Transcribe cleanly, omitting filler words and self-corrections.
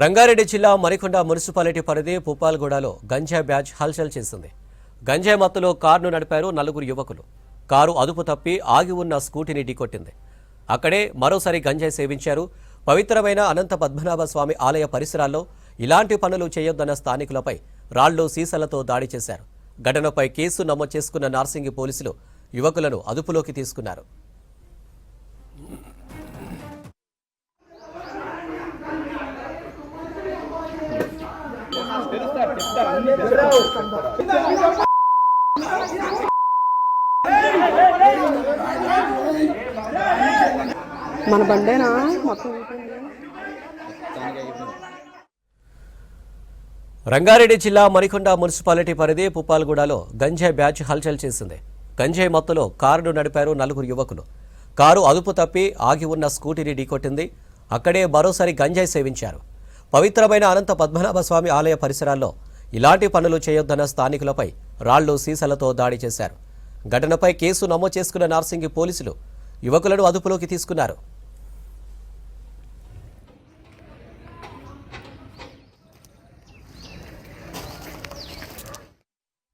రంగారెడ్డి జిల్లా మరికొండ మున్సిపాలిటీ పరిధి పుప్పాల్గూడలో గంజాయి బ్యాచ్ హల్చల్ చేసింది. గంజాయి మత్తులో కారును నడిపారు నలుగురు యువకులు. కారు అదుపు తప్పి ఆగి ఉన్న స్కూటీని ఢీకొట్టింది. అక్కడే మరోసారి గంజాయి సేవించారు. పవిత్రమైన అనంత పద్మనాభ స్వామి ఆలయ పరిసరాల్లో ఇలాంటి పనులు చేయొద్దన్న స్థానికులపై రాళ్లు సీసాలతో దాడి చేశారు. ఘటనపై కేసు నమోదు చేసుకున్న నార్సింగి పోలీసులు యువకులను అదుపులోకి తీసుకున్నారు. మన బండేనా మొత్తం. రంగారెడ్డి జిల్లా మరికొండ మున్సిపాలిటీ పరిధి పుప్పాల్గూడలో గంజాయి బ్యాచ్ హల్చల్ చేసింది. గంజాయి మత్తులో కారును నడిపారు నలుగురు యువకులు. కారు అదుపు తప్పి ఆగి ఉన్న స్కూటీని ఢీకొట్టింది. అక్కడే మరోసారి గంజాయి సేవించారు. పవిత్రమైన అనంత పద్మనాభ స్వామి ఆలయ పరిసరాల్లో ఇలాంటి పనులు చేయొద్దన్న స్థానికులపై రాళ్లు సీసాలతో దాడి చేశారు. ఘటనపై కేసు నమోదు చేసుకున్న నార్సింగి పోలీసులు యువకులను అదుపులోకి తీసుకున్నారు.